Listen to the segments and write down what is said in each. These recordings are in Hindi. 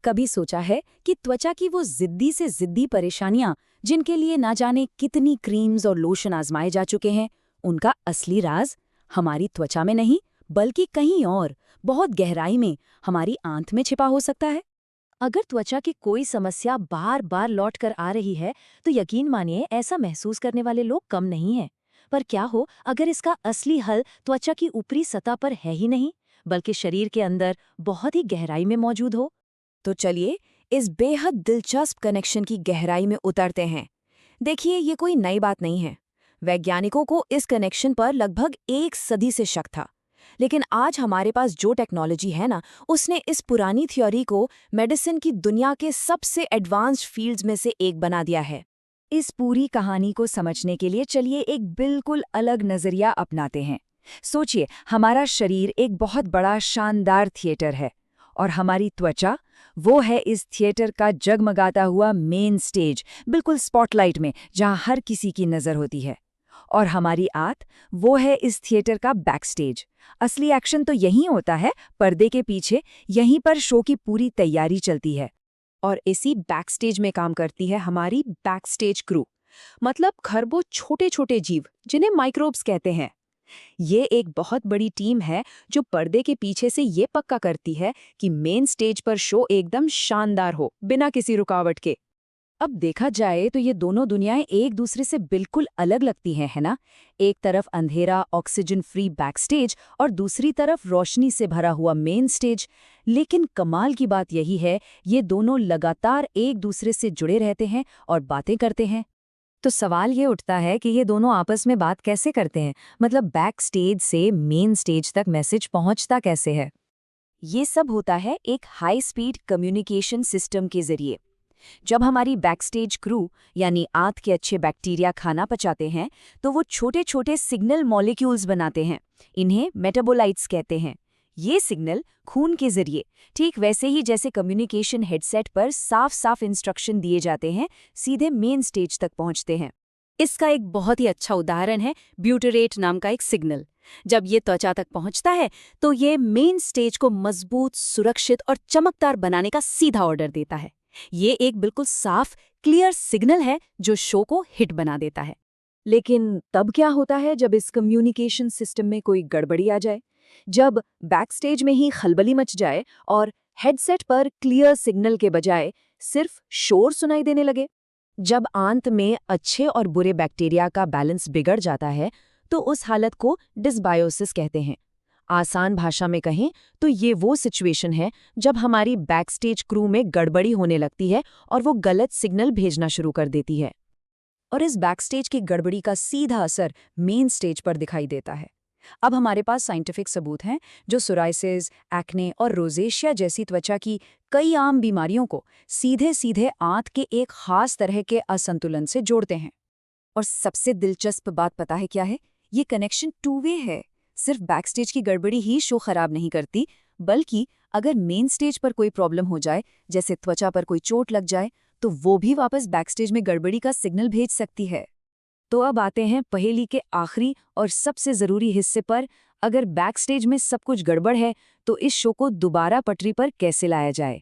कभी सोचा है कि त्वचा की वो जिद्दी से जिद्दी परेशानियां, जिनके लिए ना जाने कितनी क्रीम्स और लोशन आजमाए जा चुके हैं, उनका असली राज हमारी त्वचा में नहीं, बल्कि कहीं और, बहुत गहराई में, हमारी आंत में छिपा हो सकता है। अगर त्वचा की कोई समस्या बार बार लौट कर आ रही है, तो यकीन मानिए ऐसा महसूस करने वाले लोग कम नहीं हैं। पर क्या हो अगर इसका असली हल त्वचा की ऊपरी सतह पर है ही नहीं, बल्कि शरीर के अंदर बहुत ही गहराई में मौजूद हो? तो चलिए इस बेहद दिलचस्प कनेक्शन की गहराई में उतरते हैं। देखिए, ये कोई नई बात नहीं है। वैज्ञानिकों को इस कनेक्शन पर लगभग एक सदी से शक था। लेकिन आज हमारे पास जो टेक्नोलॉजी है ना, उसने इस पुरानी थ्योरी को मेडिसिन की दुनिया के सबसे एडवांस्ड फील्ड्स में से एक बना दिया है। इस पूरी कहानी को समझने के लिए चलिए एक बिल्कुल अलग नजरिया अपनाते हैं। सोचिए, हमारा शरीर एक बहुत बड़ा शानदार थिएटर है, और हमारी त्वचा वो है इस थिएटर का जगमगाता हुआ मेन स्टेज, बिल्कुल स्पॉटलाइट में, जहां हर किसी की नजर होती है। और हमारी आंत वो है इस थिएटर का बैक स्टेज। असली एक्शन तो यहीं होता है, पर्दे के पीछे, यहीं पर शो की पूरी तैयारी चलती है। और इसी बैक स्टेज में काम करती है हमारी बैक स्टेज क्रू, मतलब खरबों छोटे छोटे जीव जिन्हें माइक्रोब्स कहते हैं। ये एक बहुत बड़ी टीम है जो पर्दे के पीछे से ये पक्का करती है कि मेन स्टेज पर शो एकदम शानदार हो, बिना किसी रुकावट के। अब देखा जाए तो ये दोनों दुनियाएं एक दूसरे से बिल्कुल अलग लगती हैं, है ना? एक तरफ अंधेरा ऑक्सीजन फ्री बैक स्टेज और दूसरी तरफ रोशनी से भरा हुआ मेन स्टेज। लेकिन कमाल की बात यही है, ये दोनों लगातार एक दूसरे से जुड़े रहते हैं और बातें करते हैं। तो सवाल ये उठता है कि ये दोनों आपस में बात कैसे करते हैं? मतलब बैक स्टेज से मेन स्टेज तक मैसेज पहुंचता कैसे है? ये सब होता है एक हाई स्पीड कम्युनिकेशन सिस्टम के जरिए। जब हमारी बैकस्टेज क्रू यानी आंत के अच्छे बैक्टीरिया खाना पचाते हैं, तो वो छोटे छोटे सिग्नल मॉलिक्यूल्स बनाते हैं। इन्हें मेटाबोलाइट्स कहते हैं। ये सिग्नल खून के जरिए, ठीक वैसे ही जैसे कम्युनिकेशन हेडसेट पर साफ साफ इंस्ट्रक्शन दिए जाते हैं, सीधे मेन स्टेज तक पहुंचते हैं। इसका एक बहुत ही अच्छा उदाहरण है ब्यूटरेट नाम का एक सिग्नल। जब ये त्वचा तक पहुंचता है, तो ये मेन स्टेज को मजबूत, सुरक्षित और चमकदार बनाने का सीधा ऑर्डर देता है। ये एक बिल्कुल साफ, क्लियर सिग्नल है जो शो को हिट बना देता है। लेकिन तब क्या होता है जब इस कम्युनिकेशन सिस्टम में कोई गड़बड़ी आ जाए? जब बैकस्टेज में ही खलबली मच जाए और हेडसेट पर क्लियर सिग्नल के बजाय सिर्फ शोर सुनाई देने लगे? जब आंत में अच्छे और बुरे बैक्टीरिया का बैलेंस बिगड़ जाता है, तो उस हालत को डिसबायोसिस कहते हैं। आसान भाषा में कहें तो ये वो सिचुएशन है जब हमारी बैकस्टेज क्रू में गड़बड़ी होने लगती है और वो गलत सिग्नल भेजना शुरू कर देती है। और इस बैकस्टेज की गड़बड़ी का सीधा असर मेन स्टेज पर दिखाई देता है। अब हमारे पास साइंटिफिक सबूत हैं जो सोराइसिस, एक्ने और रोजेशिया जैसी त्वचा की कई आम बीमारियों को सीधे सीधे आंत के एक खास तरह के असंतुलन से जोड़ते हैं। और सबसे दिलचस्प बात पता है क्या है? ये कनेक्शन टू वे है। सिर्फ बैकस्टेज की गड़बड़ी ही शो खराब नहीं करती, बल्कि अगर मेन स्टेज पर कोई प्रॉब्लम हो जाए, जैसे त्वचा पर कोई चोट लग जाए, तो वो भी वापस बैकस्टेज में गड़बड़ी का सिग्नल भेज सकती है। तो अब आते हैं पहेली के आखिरी और सबसे जरूरी हिस्से पर। अगर बैकस्टेज में सब कुछ गड़बड़ है, तो इस शो को दोबारा पटरी पर कैसे लाया जाए?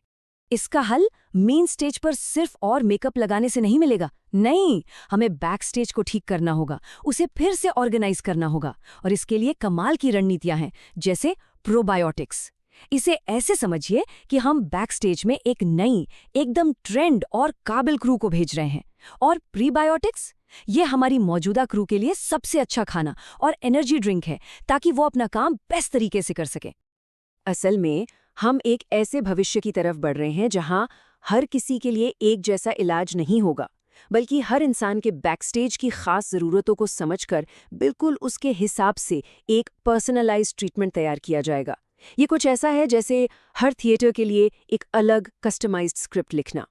इसका हल मेन स्टेज पर सिर्फ और मेकअप लगाने से नहीं मिलेगा। नहीं, हमें बैक स्टेज को ठीक करना होगा, उसे फिर से ऑर्गेनाइज करना होगा। और इसके लिए कमाल की रणनीतियां हैं, जैसे प्रोबायोटिक्स। इसे ऐसे समझिए कि हम बैक स्टेज में एक नई, एकदम ट्रेंड और काबिल क्रू को भेज रहे हैं। और प्रीबायोटिक्स, ये हमारी मौजूदा क्रू के लिए सबसे अच्छा खाना और एनर्जी ड्रिंक है, ताकि वो अपना काम बेस्ट तरीके से कर सके। असल में हम एक ऐसे भविष्य की तरफ बढ़ रहे हैं जहां हर किसी के लिए एक जैसा इलाज नहीं होगा, बल्कि हर इंसान के बैकस्टेज की खास ज़रूरतों को समझकर बिल्कुल उसके हिसाब से एक पर्सनलाइज्ड ट्रीटमेंट तैयार किया जाएगा। ये कुछ ऐसा है जैसे हर थिएटर के लिए एक अलग कस्टमाइज्ड स्क्रिप्ट लिखना।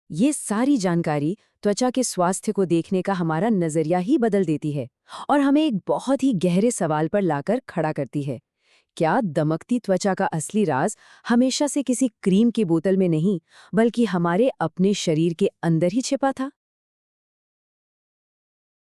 ये सारी जानकारी त्वचा के स्वास्थ्य को देखने का हमारा नज़रिया ही बदल देती है और हमें एक बहुत ही गहरे सवाल पर लाकर खड़ा करती है। क्या दमकती त्वचा का असली राज हमेशा से किसी क्रीम की बोतल में नहीं, बल्कि हमारे अपने शरीर के अंदर ही छिपा था?